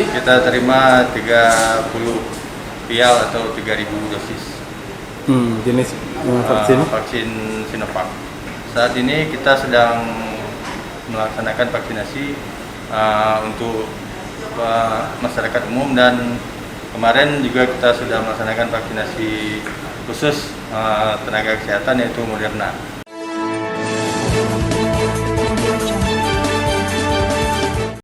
vaksinasi? Kita terima 30 vial atau 3.000 dosis. Jenis vaksin? Vaksin Sinovac. Saat ini kita sedang melaksanakan vaksinasi untuk masyarakat umum, dan kemarin juga kita sudah melaksanakan vaksinasi khusus tenaga kesehatan, yaitu Moderna.